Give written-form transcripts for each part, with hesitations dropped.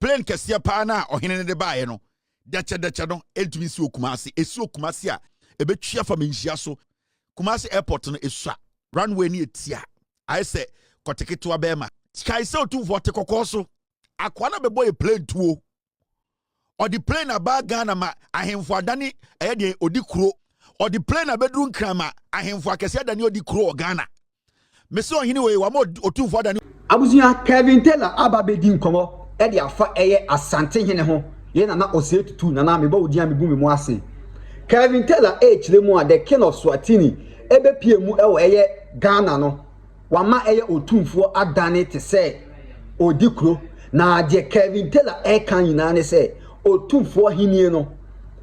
plane kesia pa na ohene ne de bae no dacha no entumi si Kumasi esi Kumasi a ebetwia fa menhia so Kumasi airport no esua runway ni etia I say koteketo abema kai se Otumfuoc te kokoso akwa na bebo e plane tuo or the plane aba Ghana ma ahemfo adane eye de odi kuro or the plane abedru nkrama ahemfo akese adane odi kuro Ghana mesi ohene we wa mo Otumfuoc adane abusuya Kevin Taylor ababedi nkomo e de afa eye asante hene ho ye na osetutu na me ba odi am bu me mu ase Kevin Taylor chire mu a the king of Eswatini ebe pie mu e wo eye Ghana no wama eye Otumfuoc adane te se odi kuro na de Kevin Taylor kan yina ne se Otumfuoc hinie no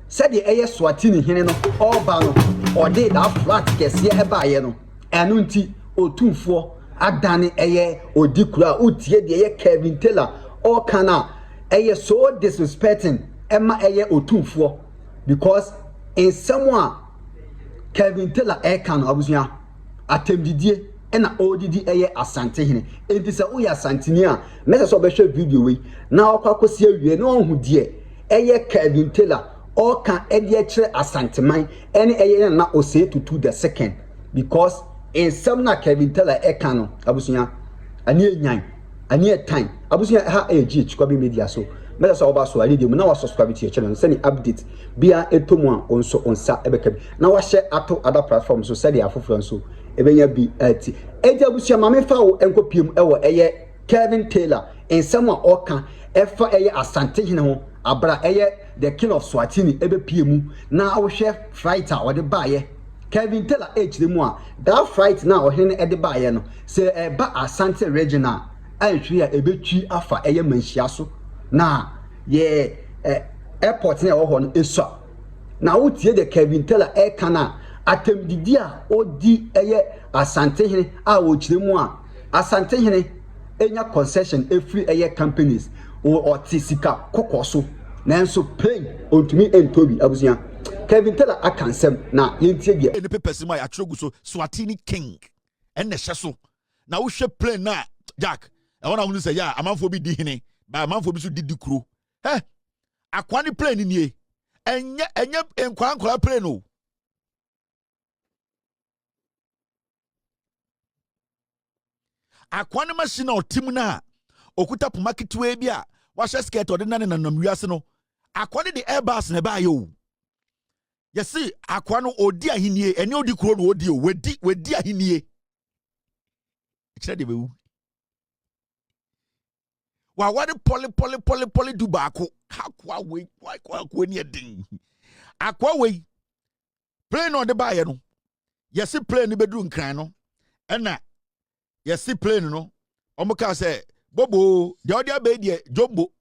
se de eye Eswatini hene no oba no ode da flat kese e ba ye no enu nti Otumfuoc adane eye odi kuro a utie de eye Kevin Taylor o kana eye so disrespecting ema eye Otumfuoc because in someone Kevin Taylor kan abusuya atemdidie ena odidi eye asante hene enti se uya asantini a mese so be hwe video we na akwakosi awie na ohun die eye Kevin Taylor o kan ede kire asanteman ene eye na ose tutu the second because in some na Kevin Taylor kan no abusuya ani enyan ani etan abusuya ha GH kwa bi media so mese so oba so ali de mu na wa subscribe to your channel send update bia etomu a onso onsa ebekabi na wa share ato other platforms so send afoforo so ebenya bi ati eja busia mame fa wo enkopiem ewo eye Kevin Taylor en sama oka efa eye asante hene ho abra eye the king of Eswatini ebe piemu na awhwe fighter wo de baaye Kevin Taylor echire mu a that fight na ohene e de baaye no se ba asante regional ahwe a ebetwi afa eye manhia so na ye airport na wo ho no esua na wotie de Kevin Taylor kana atemdidi a odi eye asante hene a wo kire mu a asante hene enya concession every eye companies o tisika kokoso nanso pain ontumi entobi abusia Kevin Taylor akansem na yentie bia any papers my atrogu so Eswatini king en ne so na wo hwe plane na Jack e wona hunu say ya amanfo bi di hene ba amanfo bi so di kuro akwani plane nie enye enkwankwa plane o akwane machine otim na okuta poma kitwe bia wa skirt odena ne nanam wiase no akwane de airbus ne ba yo yesi akwano odi ahinie ene odi kuro no odi o wedi ahinie kire de bewu wa wade poli du baako akwa we kwa ni edin akwa we plane no de ba ye no yesi plane bedu nkran no ena yesi plane no omuka say bobo de odia be de jumbo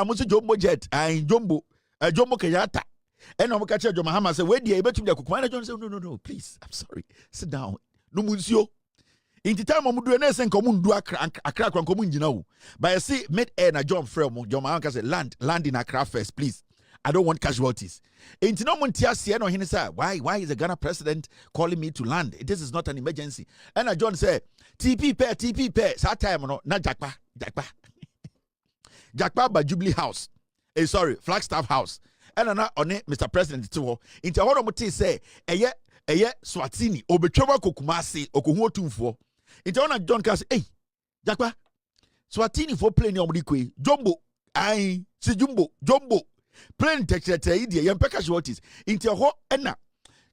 musi jumbo jet jumbo jumbo Kenyatta and omuka che John Mahama say we de betum de kokoma na John say no please I'm sorry sit down no munsio in the time omudu na sen komu ndu akra komu njina wo but you see mid air na John Frem John Mahama say land in Accra first please I don't want casualties. In Tinomuntia Sieno, he said, why is the Ghana president calling me to land? This is not an emergency. And John said, TP pair, that time, no, not Jakpa. Jakpa by Jubilee House. Flagstaff House. And on it, Mr. President, too. In Tahoramuti say, eye Eswatini, Obetrova Kokumasi, Otumfuoc. In Tahona John Cass, Jakpa, Eswatini for playing your Mudikwe, Jumbo, Jumbo. Plain text idea yam package what is into ho ena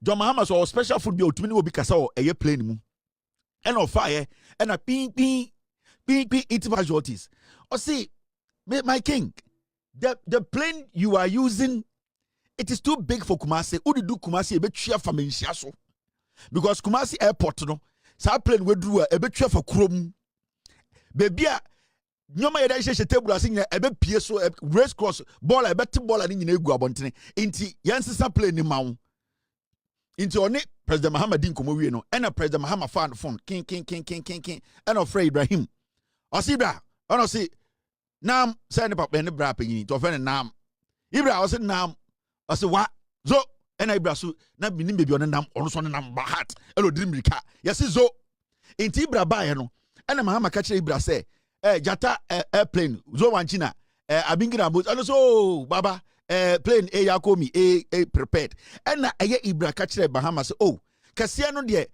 John Mahama so special food be otumi obi kasa o eye plane mu ena fire ena ping it what is or see my king the plane you are using it is too big for Kumasi udi do Kumasi ebetwa fa menhia so because Kumasi airport no sa plane we dru a ebetwa fa kurom baby a nyoma yeda hye table asinya ebe pie so race cross ball ebe te ball ani nyina egu abontene inti yansesa play ni mawo inti oni President Muhammad nkomo wie no ena President Muhammad fan phone king ena Frey Ibrahim osibra ono si nam say ne papa ne bra panyin to fe ne nam Ibra o se nam o se wa zo ena Ibra so na binim bebi ono nam ono so ne nam bahat elo dirimrika yesi zo inti Ibra ba ye no ena Muhammad ka kire Ibra say jata airplane zo wanchina abingina boat and so baba plane yakomi prepared and na ibra ka kire Bahamas oh kase no de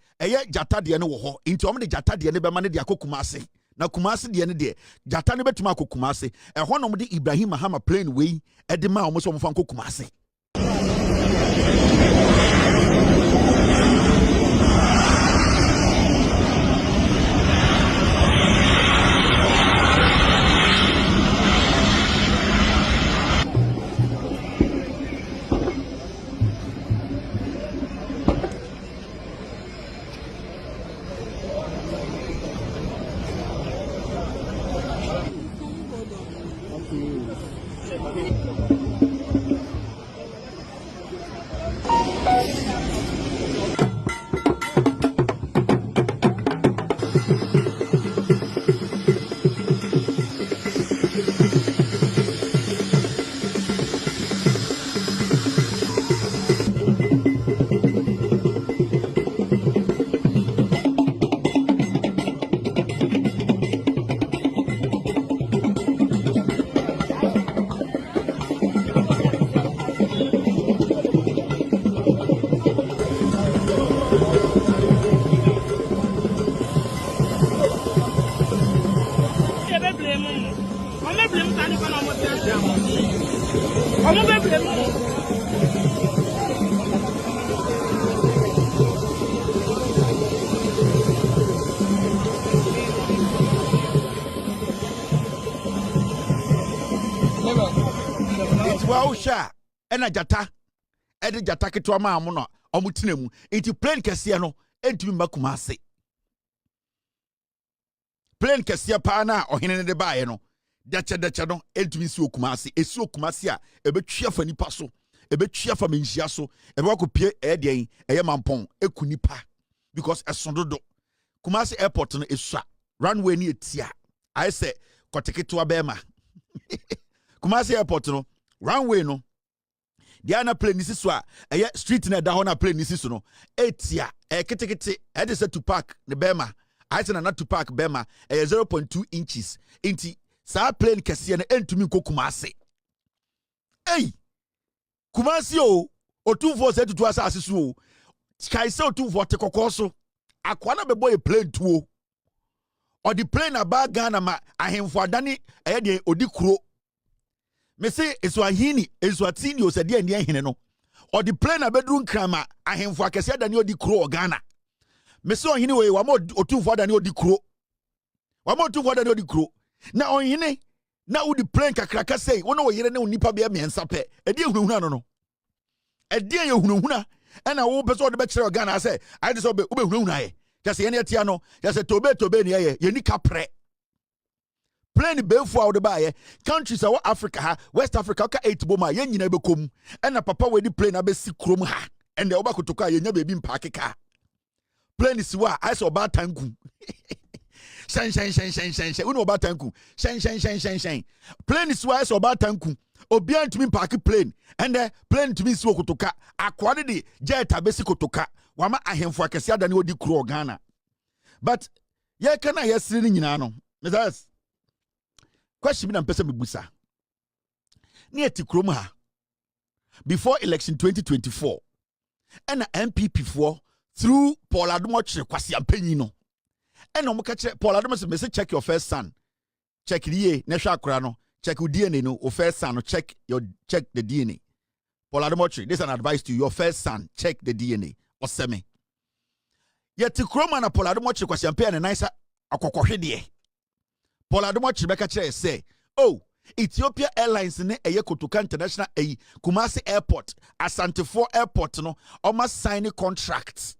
jata de no wo ho nti om de jata de ne be ma ne de akokuma ase na kumase de ne de jata ne betuma akokuma ase ho no de Ibrahim Mahama plane we de ma om so mo fa akokuma ase Wow sha ena jata ede jata ketwa ma amu no omutinemu enti plane kese no entumi makuma ase plane kese pa na ohene ne de baaye no dache no entumi si okuma ase esi okuma ase a ebetwia fa nipa so ebetwia fa menhia so ebe wakopie den eye mampon ekunipa because esondodo Kumasi airport no esua runway ni etia I say koteketo abema Kumasi airport no runway no dia na plane nisi so a street na da ho na plane nisi so no etia ketekete e dey say to park the bema I say na to park bema 0.2 inches inti sa plane kese na entumi ko Kumasi Kumasi o Otumfuoc say tutu asase so o kai say Otumfuoc te kokoso akwana bebo e plane tuo or the plane about Ghana ma ahemfo adane de odi kuro me say Eswatini o sede ene hene no or the plane abedru nkrama ahemfo akese adane odi kuro Ghana me say ohene we wa mo Otumfuoc adane odi kuro na ohene na udi plane kakraka say wono wo yere ne onipa be miensa pe ede ehunahuna no ede ehunahuna ena wo person de be kire Ghana say I dey so be ehunahuna ye just ye ne tia no just tobe ne ye ni kapre plane be fu out ba countries awo Africa ha West Africa ka 8 boma ye nyina be kom ena papa we di plane abesi krom ha ende wo ba kotoka ye nya be bi mpake ka plane siwa I saw ba tanku shen unu oba tanku shen plane siwa I saw oba tanku obi antumi mpake plane ende plane tumi siwa kotoka akwade de jet abesi kotoka wama ahemfo akese adane odi kuro Ghana but ye kana yesiri ni nyina no mesas question bi na mpese mebusa ni eti krom ha before election 2024 and MPP for through Paul Adumoche kwasi ampanyi no and omo ka kire Paul Adumoche me say check your first son check the na hwa akora no check your DNA no o first son no check the DNA Paul Adumoche this is an advice to your first son check the DNA oseme yeti kroma na Paul Adumoche kwasi ampanyi na nice akokohwede Paul Adumoche beka kire say oh Ethiopia Airlines ne Kotoka International Kumasi Airport Asantefo Airport no almost sign contracts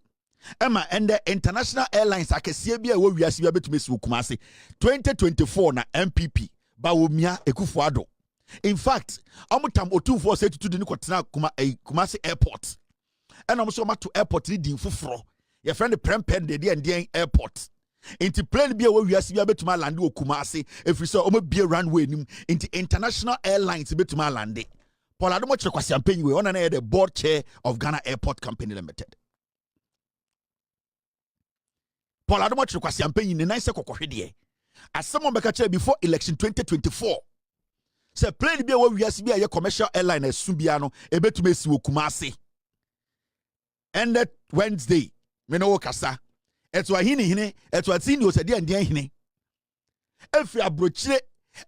Emma and the International Airlines akesie bia wo wiase bia betumi si Kumasi 2024 na MPP Bawumia Ekufuado in fact amutam Otumfuoc say tutu ni kwatena Kumasi Airport and almost to airport ni din fufuro your friend the prempen de and airport Inti plane bia wo wiase bia betuma lande o Kumasi efri so o bia runway nim inti International Airlines betuma lande Paul Adumoche kwasi ampanyi we ona na the board chair of Ghana Airport Company Limited Paul Adumoche kwasi ampanyi ne nice kokohwede asemo beka chair before election 2024 Se plane bi a wa wiase bi a ye commercial airline asu bia no ebetume si Kumasi. Ended Wednesday. Me no kasa. Eswatini Eswatini o se de ndian hine. Efi abrochire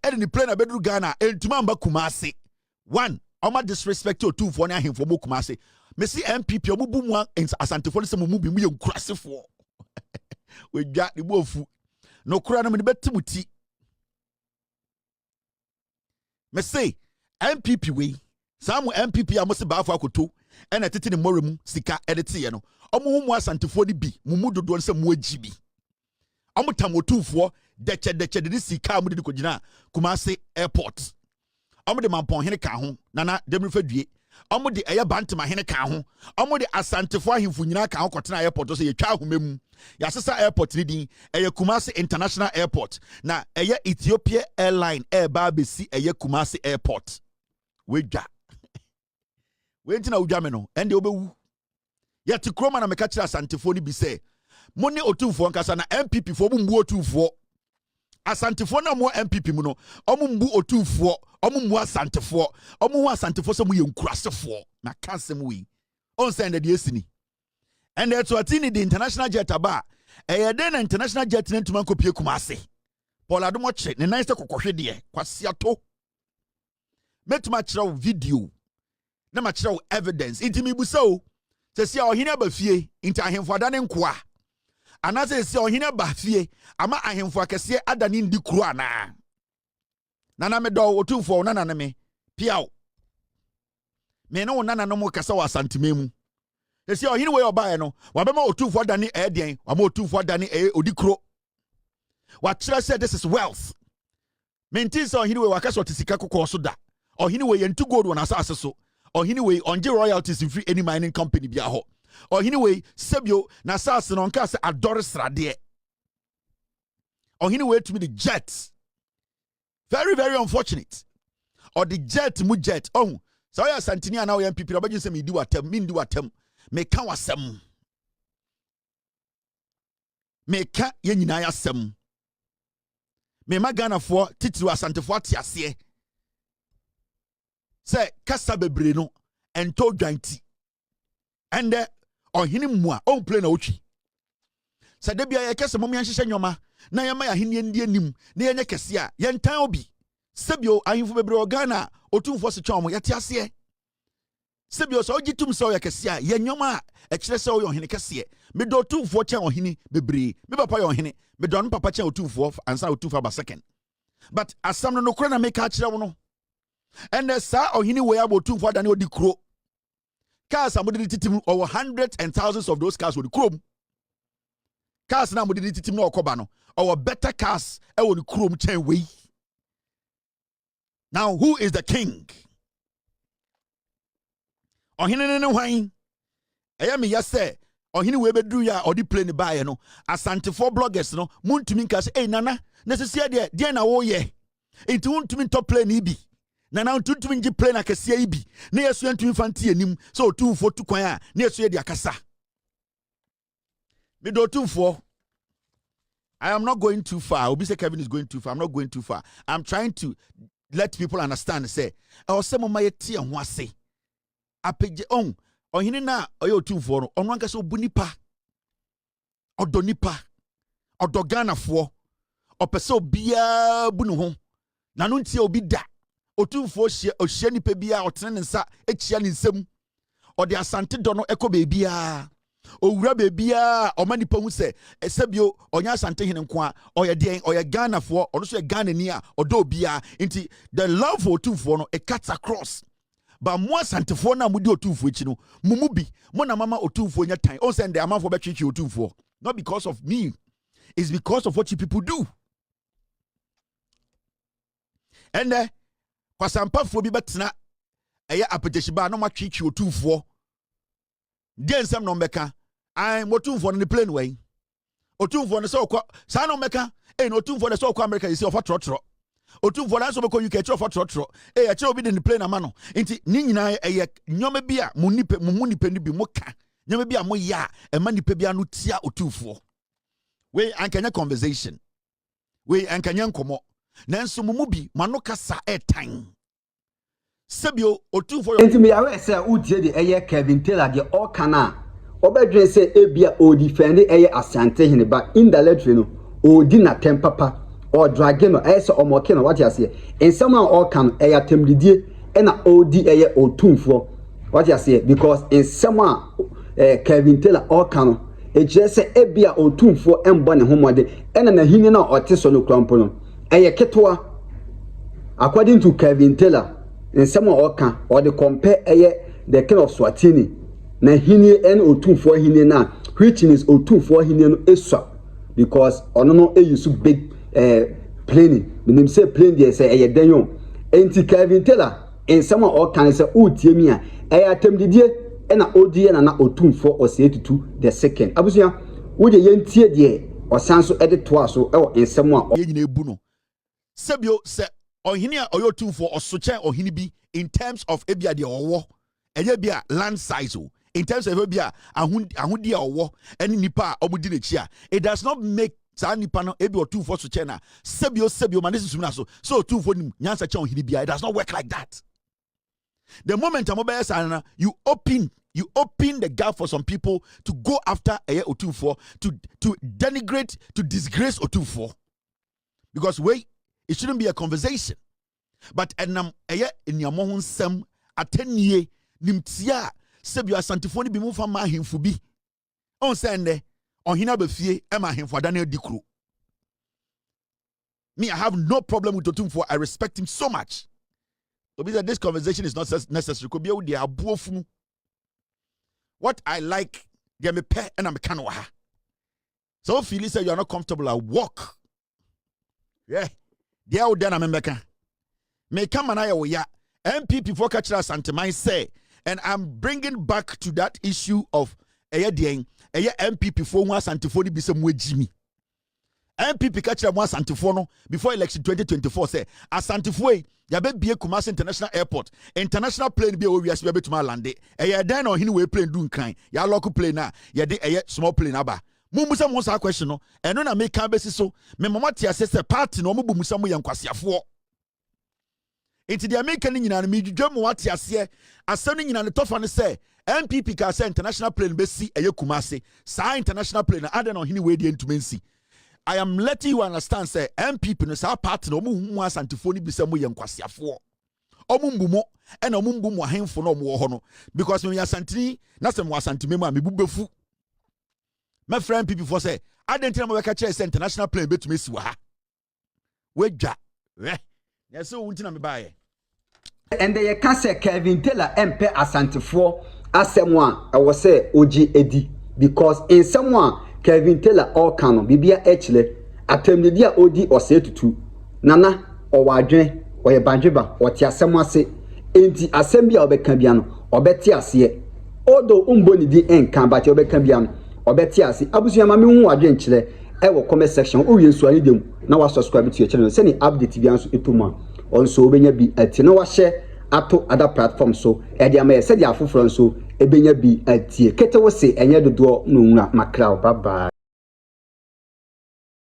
e ni plane abedru Ghana entuma amba Kumasi. One, oma disrespect Otumfuoc na ahemfo mo Kumasi. Me si MPP omubu mu asantefo se mo mu bi mu ye nkurasefo. We dwa ni bofu. No kura na me betimuti. Me say MPP we some MPP amosi baafo akoto ena tete ne moremu sika edete ye no omo mu asantefo ni bi mu dodo se mu agibi omo tam Otumfuoc deche de sika mu de kogina Kumasi airport omo de mampon hene ka ho nana demrifa due omo de eye bantama hene ka ho omo de asantefo ahemfo nyina ka ho kotena airport so ye twa ahomem ya sesa airport ni din eye Kumasi International Airport na eye Ethiopia Airline ba besi eye Kumasi Airport wedwa we ntina udwa me no ende obewu ya ti kroma na meka kira asantefo ni bi se mo ne Otumfuoc nkasa na MPP fo mbu Otumfuoc asantefo na mo MPP mu no omo mbu Otumfuoc omo mbu asantefo omo hu asantefo se mo ye nkurasefo na kansem wi on send de esini and Eswatini the international jet aba den international jet ntuma kopie Kumasi Paul Adomoche ne nice kokohwe de kwasiato metuma kira video na ma kira evidence intimi busao se sia ohine abafie inta ahemfo adane nkoa anase sia ohine abafie ama ahemfo akese adane ndi kuro ana nana me do Otumfuoc nana na me piao me no nana no mo kasa wa santimemu esi ohine we obae no wabema Otumfuoc dane den wama Otumfuoc dane odikro wa kira say this is wealth menti say ohine we wakasa otisika kokoso da ohine we yentu gold wona asase so ohine we onje royalties free any mining company bia ho ohine we sebio na asase no nka say adore srade ohine we to me the jet very very unfortunate or the jet mu jet oh so ya santini ana we MPP obaji say me di watem me ka wasem me ka ye nyina yasem me magana fo titiri asantefo atiase say kasa bebre no ento dwanti ende ohini mu a on play na otwi say de bia ye kese mom yan hyehyɛ nyoma na ye ma ya henie ndie nim na ye nye kese a ye ntan obi sebio ahimfo bebre Ghana Otumfuoc se twom ye tiase sebio so ogitum so ye kese a ye nyoma a ekire se o ye ohini kese me do Otumfuoc kyan ohini bebre me papa ye ohini me do no papa kyan Otumfuoc ansa Otumfuoc ba second but asam no kora na me ka kire wo no and sa ohini we abo Otumfuoc dane odi kro cars amudi titim over hundreds and thousands of those cars with chrome cars na amudi titim na okoba no our better cars e wo chrome chain we now who is the king ohini ne hwan eya me yase ohini we bedru ya odi plane buy no asantefo bloggers no muntumi nka se nana necessary de na wo ye enti muntumi top plane ibi na na tuntumi ngi plane akese ibi na yesu antumi fanti anim so Otumfuoc tu kwan a na yesu de akasa me do Otumfuoc I am not going too far. Obi say Kevin is going too far. I'm not going too far. I'm trying to let people understand say o se mama ye tie ho ase apege on ohini na oye Otumfuoc no ono anka se obunipa odonipa odoganafo opese obia bu ne ho na no ntie obi da Otumfuoc ohia nipa bia otene ne nsa echia ne nsam ode asante do no ekọ bebia owura bebia o manipa hu se esebio onya asante hene nko a oye den oye Ghanafo ono so ye Ghana ni a odo bia nti the love for Otumfuoc no it cuts across ba mo asantefo na mudi Otumfuoc echi no mumu bi mo na mama Otumfuoc nya tan on send the amount for betwitch Otumfuoc not because of me it's because of what you people do and kwasampafo bi betena eye apejeshiba no matwitch Otumfuoc den sem no mbeka ai Otumfuoc no plane way Otumfuoc no so kwa sa no mbeka no Otumfuoc no so kwa America you see of trotro Otumfuoc no so beko UK of trotro e kire obi den plane ama no nti ni nyina eye nyoma bi a mu nipa ni bi mo ka nyoma bi a mo ya e ma nipa bi anu tia Otumfuoc we ankanya conversation we ankanya nkomo nanso mo mu bi mano kasa etan sebio Otumfuoc enti me yawe say utie de eye Kevin Taylor de all kana obedwen say ebia o defend eye Asante hene ba indirectly no o di na tem papa or drag no eye say omoke no what you say ensem an all kan eye atemdidie e na o di eye Otumfuoc what you say because ensem an Kevin Taylor all kan e je say ebia Otumfuoc embo ne homode e na hini na ote so no krampo no eye ketwa according to Kevin Taylor in some oka or the compare the king of Eswatini na hini and Otumfuoc hini na which is Otumfuoc hini no eswa because ono no use big plane menim say plane dey say denyo enti Kevin Taylor in some oka say utie mi a atemdidie na odie na Otumfuoc osetutu the second abusia wo de yentie de osanso edetoa so in some a yegyina ebu no sebio se ohini a Otumfuoc osoche ohini bi in terms of ebia de owo eye bia land size o in terms of ebia ahudi a owo eni nipa a obudi nechi a it does not make sa nipa no ebi Otumfuoc soche na sebio manesi sumna so Otumfuoc nim nyansa che ohini bia it does not work like that. The moment amobeye sana you open the gap for some people to go after Otumfuoc to denigrate, to disgrace Otumfuoc, because wait, it shouldn't be a conversation. But enam enyamo ho nsem atenie nimtia sebio asantifo ni bi mu fa ma ahemfo bi on sende ohina ba fie e ma ahemfo ada na dikro. Me, I have no problem with Otumfuoc. I respect him so much. So this conversation is not necessary. Could be the abuofunu. What I like, get me pay and I'm a so if you say you are not comfortable, I walk. Yeah. They are then I'm a may come and I ya MPP for catch us and my say, and I'm bringing back to that issue of MPP for once and to 40 be some way Jimmy. MPP catch them once antifono before election 2024 say asantifo ya be bie Kumasi International Airport international plane be we as be to lande then on hini we plane do nkan ya local plane na ya de small plane aba mumusa mo sa question no eno na make besi so me mama tia se party no mo bumusa mo yankwasiafo enti the American nyina na me dwedwa mo wate ase asem nyina ne tofa ne say MPP ka say international plane be si Kumasi sa international plane aden on hini we de ntumensi. I am letting you understand, say, MPP no sa party no mu asantifo ni bisa mu yenkwasiafo. Omumbumo and omumbumo ahemfo no mo ho no because me asantini na se mo asantime mu a me bubefu. My friend people for say, identity mo weka che international plane betumi si wa ha. Wedwa. Yes so wunti na me baaye. And they can say Kevin Taylor MP asantifo asem a was say oji edi because in someone Kevin Taylor all canon bibia echle atemdedia odi osetutu nana owadwen oye banjeba oti asem ase enti asem bia obeka bia no obeti ase odo umboni di enkan ba ti obeka bia no obeti ase abusu ma me hu wadwen kire e wo comment section o yesu ani dem na wa subscribe to your channel send update bia nso etuma onso obenya bi ati na wa share ato other platform so e dia ma ye se dia afoforo nso ebenya bi atie kete wo se enye dodo no nwura makra bye bye.